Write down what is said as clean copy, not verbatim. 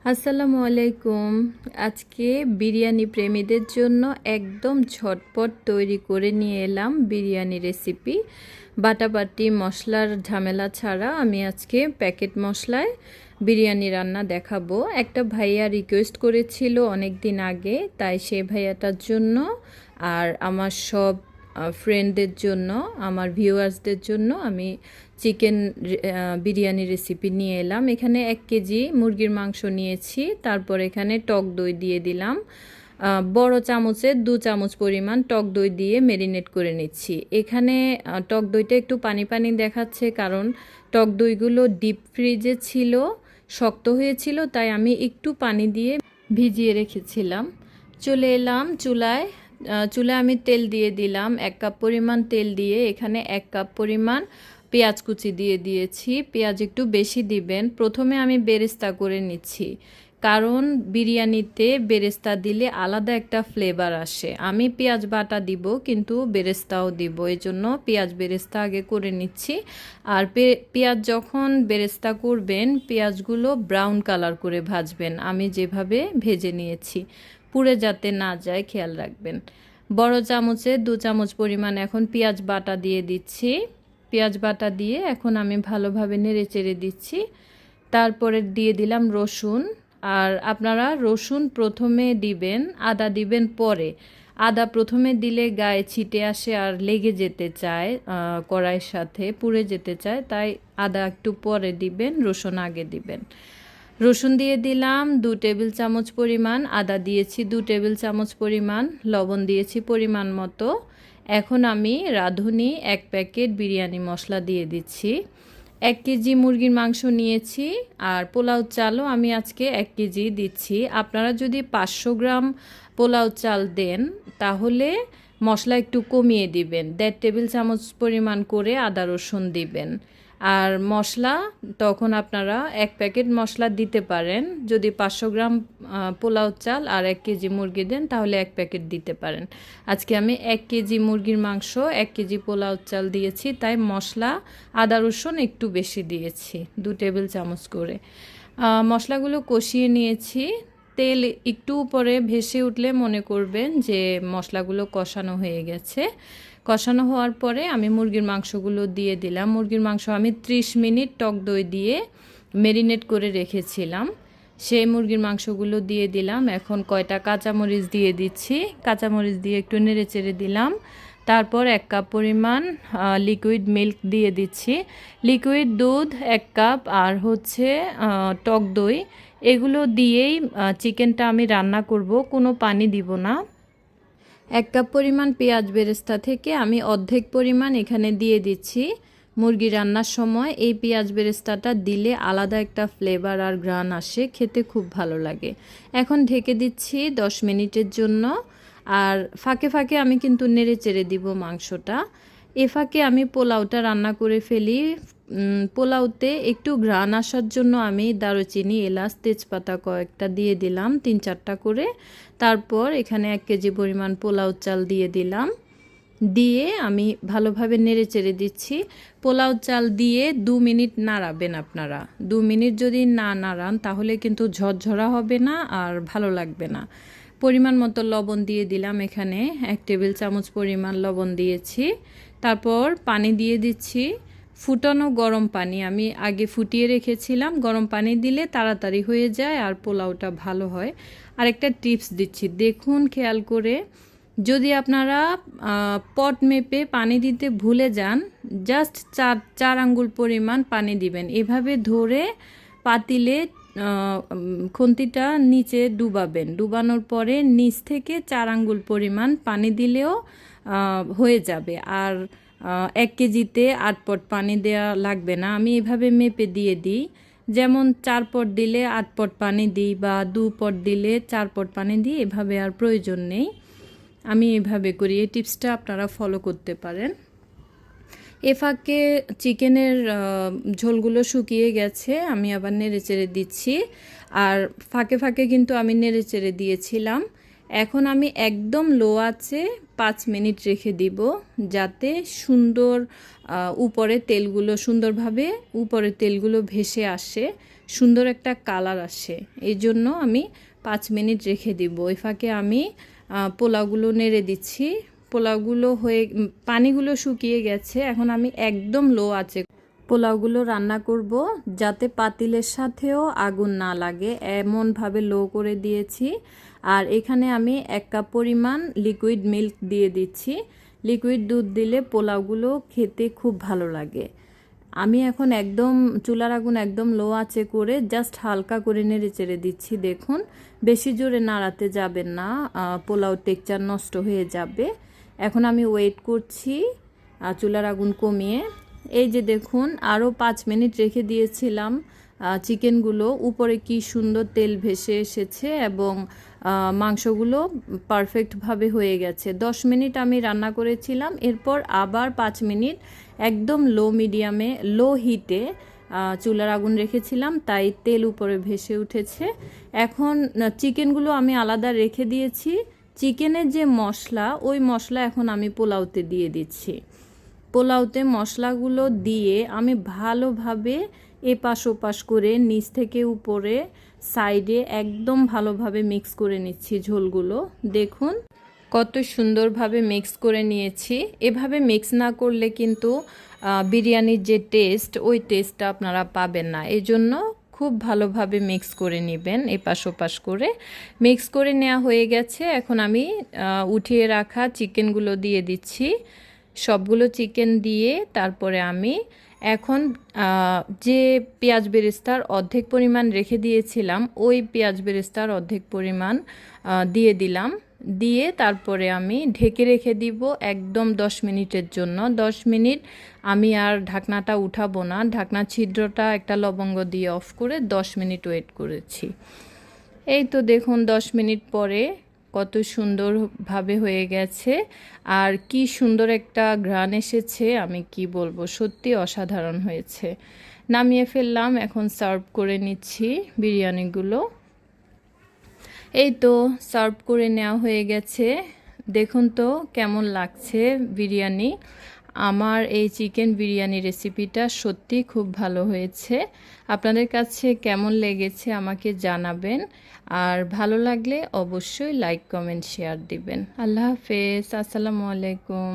আসসালামু আলাইকুম। আজকে বিরিয়ানি প্রেমীদের জন্য একদম ঝটপট তৈরি করে নিয়ে এলাম বিরিয়ানি রেসিপি। বাটাবাটি মশলার ঝামেলা ছাড়া আমি আজকে প্যাকেট মশলায় বিরিয়ানি রান্না দেখাবো। একটা ভাইয়া রিকোয়েস্ট করেছিল অনেক দিন আগে, তাই সেই ভাইয়াটার জন্য আর আমার সব ফ্রেন্ডদের জন্য, আমার ভিউয়ার্সদের জন্য আমি চিকেন বিরিয়ানি রেসিপি নিয়ে এলাম। এখানে 1 কেজি মুরগির মাংস নিয়েছি, তারপর এখানে টক দই দিয়ে দিলাম। বড় চামচে 2 চামচ পরিমাণ টক দই দিয়ে ম্যারিনেট করে নিচ্ছি। এখানে টক দইটা একটু পানি পানি দেখাচ্ছে, কারণ টক দইগুলো ডিপ ফ্রিজে ছিল, শক্ত হয়েছিল, তাই আমি একটু পানি দিয়ে ভিজিয়ে রেখেছিলাম। চলে এলাম চুলায়। চুলায় আমি তেল দিয়ে দিলাম, 1 কাপ পরিমাণ তেল দিয়ে এখানে 1 কাপ পরিমাণ পেঁয়াজ কুচি দিয়ে দিয়েছি। পেঁয়াজ একটু বেশি দিবেন। প্রথমে আমি বেরেস্তা করে নিচ্ছি, কারণ বিরিয়ানিতে বেরেস্তা দিলে আলাদা একটা ফ্লেভার আসে। আমি পেঁয়াজ বাটা দিব, কিন্তু বেরেস্তাও দিব, এই জন্য পেঁয়াজ বেরেস্তা আগে করে নিচ্ছি। আর পেঁয়াজ যখন বেরেস্তা করবেন, পেঁয়াজগুলো ব্রাউন কালার করে ভাজবেন, আমি যেভাবে ভেজে নিয়েছি, পুড়ে যাতে না যায় খেয়াল রাখবেন। বড় চামচে 2 চামচ পরিমাণ এখন পেঁয়াজ বাটা দিয়ে দিচ্ছি। পেঁয়াজ বাটা দিয়ে এখন আমি ভালোভাবে নেড়ে চেড়ে দিচ্ছি। তারপরে দিয়ে দিলাম রসুন। আর আপনারা রসুন প্রথমে দিবেন, আদা দিবেন পরে। আদা প্রথমে দিলে গায়ে ছিটে আসে আর লেগে যেতে চায়, কড়াইয়ের সাথে পুড়ে যেতে চায়, তাই আদা একটু পরে দিবেন, রসুন আগে দিবেন। রসুন দিয়ে দিলাম 2 টেবিল চামচ পরিমাণ, আদা দিয়েছি 2 টেবিল চামচ পরিমাণ, লবণ দিয়েছি পরিমাণ মতো। এখন আমি রাঁধুনি 1 প্যাকেট বিরিয়ানি মশলা দিয়ে দিচ্ছি। 1 কেজি মুরগির মাংস নিয়েছি, আর পোলাও চালও আমি আজকে 1 কেজি দিচ্ছি। আপনারা যদি 500 গ্রাম পোলাও চাল দেন, তাহলে মশলা একটু কমিয়ে দিবেন, 1.5 টেবিল চামচ পরিমাণ করে আদা রসুন দিবেন। আর মশলা তখন আপনারা 1 প্যাকেট মশলা দিতে পারেন। যদি 500 গ্রাম পোলাও চাল আর 1 কেজি মুরগি দেন, তাহলে 1 প্যাকেট দিতে পারেন। আজকে আমি 1 কেজি মুরগির মাংস 1 কেজি পোলাও চাল দিয়েছি, তাই মশলা আদা রসুন একটু বেশি দিয়েছি, 2 টেবিল চামচ করে। মশলাগুলো কষিয়ে নিয়েছি। তেল একটু উপরে ভেসে উঠলে মনে করবেন যে মশলাগুলো কষানো হয়ে গেছে। কষানো হওয়ার পরে আমি মুরগির মাংসগুলো দিয়ে দিলাম। মুরগির মাংস আমি 30 মিনিট টক দই দিয়ে ম্যারিনেট করে রেখেছিলাম, সেই মুরগির মাংসগুলো দিয়ে দিলাম। এখন কয়টা কাঁচামরিচ দিয়ে দিচ্ছি, কাঁচামরিচ দিয়ে একটু নেড়ে চেড়ে দিলাম। তারপর 1 কাপ পরিমাণ লিকুইড মিল্ক দিয়ে দিচ্ছি। লিকুইড দুধ 1 কাপ আর হচ্ছে টক দই, এগুলো দিয়েই চিকেনটা আমি রান্না করব, কোনো পানি দিব না। 1 কাপ পরিমাণ পেঁয়াজ বেরেস্তা থেকে আমি অর্ধেক পরিমাণ এখানে দিয়ে দিচ্ছি। মুরগি রান্নার সময় এই পেঁয়াজ বেরেস্তাটা দিলে আলাদা একটা ফ্লেভার আর ঘ্রাণ আসে, খেতে খুব ভালো লাগে। এখন ঢেকে দিচ্ছি 10 মিনিটের জন্য। আর ফাঁকে ফাঁকে আমি কিন্তু নেড়ে চেড়ে দিব মাংসটা। এ ফাঁকে আমি পোলাওটা রান্না করে ফেলি। পোলাওতে একটু ঘ্রাণ আসার জন্য আমি দারুচিনি, এলাচ, তেজপাতা কয়েকটা দিয়ে দিলাম, 3-4টা করে। তারপর এখানে 1 কেজি পরিমাণ পোলাও চাল দিয়ে দিলাম, দিয়ে আমি ভালোভাবে নেড়ে চেড়ে দিচ্ছি। পোলাও চাল দিয়ে 2 মিনিট নাড়াবেন আপনারা। 2 মিনিট যদি না নাড়ান, তাহলে কিন্তু ঝরঝরা হবে না আর ভালো লাগবে না। পরিমাণ মতো লবণ দিয়ে দিলাম, এখানে 1 টেবিল চামচ পরিমাণ লবণ দিয়েছি। তারপর পানি দিয়ে দিচ্ছি, ফুটানো গরম পানি, আমি আগে ফুটিয়ে রেখেছিলাম। গরম পানি দিলে তাড়াতাড়ি হয়ে যায় আর পোলাওটা ভালো হয়। আরেকটা টিপস দিচ্ছি, দেখুন খেয়াল করে, যদি আপনারা পট মেপে পানি দিতে ভুলে যান, জাস্ট 4 আঙ্গুল পরিমাণ পানি দিবেন। এভাবে ধরে পাতিলে খুন্তিটা নিচে ডুবাবেন, ডুবানোর পরে নিচ থেকে 4 আঙ্গুল পরিমাণ পানি দিলেও হয়ে যাবে। আর 1 কেজিতে 8 পট পানি দেওয়া লাগবে না। আমি এভাবে মেপে দিয়ে দিই, যেমন 4 পট দিলে 8 পট পানি দিই, বা 2 পট দিলে 4 পট পানি দিই, এভাবে আর প্রয়োজন নেই। আমি এভাবে করি, এই টিপসটা আপনারা ফলো করতে পারেন। এ ফাঁকে চিকেনের ঝোলগুলো শুকিয়ে গেছে, আমি আবার নেড়ে চেড়ে দিচ্ছি। আর ফাঁকে ফাঁকে কিন্তু আমি নেড়ে চেড়ে দিয়েছিলাম। এখন আমি একদম লো আঁচে 5 মিনিট রেখে দিব, যাতে উপরে তেলগুলো সুন্দরভাবে উপরে তেলগুলো ভেসে আসে। সুন্দর একটা কালার আসে। এই জন্য আমি 5 মিনিট রেখে দিব। ওই ফাঁকে আমি পোলাওগুলো নেড়ে দিচ্ছি। পোলাওগুলো পানিগুলো শুকিয়ে গেছে। এখন আমি একদম লো আঁচে পোলাওগুলো রান্না করব, যাতে পাতিলের সাথেও আগুন না লাগে এমনভাবে লো করে দিয়েছি। আর এখানে আমি 1 কাপ পরিমাণ লিকুইড মিল্ক দিয়ে দিচ্ছি। লিকুইড দুধ দিলে পোলাওগুলো খেতে খুব ভালো লাগে। আমি এখন একদম চুলার আগুন একদম লো আঁচে করে জাস্ট হালকা করে নেড়ে চেড়ে দিচ্ছি। দেখুন, বেশি জোরে নাড়াতে যাবেন না, পোলাও টেক্সচার নষ্ট হয়ে যাবে। এখন আমি ওয়েট করছি চুলার আগুন কমিয়ে। এই যে দেখুন, আরও 5 মিনিট রেখে দিয়েছিলাম চিকেনগুলো, উপরে কি সুন্দর তেল ভেসে এসেছে এবং মাংসগুলো পারফেক্টভাবে হয়ে গেছে। 10 মিনিট আমি রান্না করেছিলাম, এরপর আবার 5 মিনিট একদম লো হিটে চুলার আগুন রেখেছিলাম, তাই তেল উপরে ভেসে উঠেছে। এখন চিকেনগুলো আমি আলাদা রেখে দিয়েছি। চিকেনের যে মশলা, ওই মশলা এখন আমি পোলাওতে দিয়ে দিচ্ছি। পোলাওতে মশলাগুলো দিয়ে আমি ভালোভাবে এপাশ ওপাশ করে নিচ থেকে উপরে সাইডে একদম ভালোভাবে মিক্স করে নিচ্ছি ঝোলগুলো। দেখুন কত সুন্দরভাবে মিক্স করে নিয়েছি। এভাবে মিক্স না করলে কিন্তু বিরিয়ানির যে টেস্ট, ওই টেস্টটা আপনারা পাবেন না। এই জন্য খুব ভালোভাবে মিক্স করে নেবেন, এপাশ ওপাশ করে। মিক্স করে নেওয়া হয়ে গেছে। এখন আমি উঠিয়ে রাখা চিকেনগুলো দিয়ে দিচ্ছি। সবগুলো চিকেন দিয়ে তারপরে আমি এখন যে পেঁয়াজ বেরেস্তার অর্ধেক পরিমাণ রেখে দিয়েছিলাম, ওই পেঁয়াজ বেরেস্তার অর্ধেক পরিমাণ দিয়ে দিলাম। দিয়ে তারপরে আমি ঢেকে রেখে দিব একদম 10 মিনিটের জন্য। 10 মিনিট আমি আর ঢাকনাটা উঠাবো না, ঢাকনা ছিদ্রটা একটা লবঙ্গ দিয়ে অফ করে 10 মিনিট ওয়েট করেছি। এই তো দেখুন 10 মিনিট পরে কত সুন্দরভাবে হয়ে গেছে, আর কি সুন্দর একটা ঘ্রাণ এসেছে, আমি কি বলবো, সত্যি অসাধারণ হয়েছে। নামিয়ে ফেললাম, এখন সার্ভ করে নিচ্ছি বিরিয়ানিগুলো। এই তো সার্ভ করে নেওয়া হয়ে গেছে। দেখুন তো কেমন লাগছে বিরিয়ানি। আমার এই চিকেন বিরিয়ানি রেসিপিটা সত্যি খুব ভালো হয়েছে। আপনাদের কাছে কেমন লেগেছে আমাকে জানাবেন, আর ভালো লাগলে অবশ্যই লাইক কমেন্ট শেয়ার দিবেন। আল্লাহ হাফেজ, আসসালামু আলাইকুম।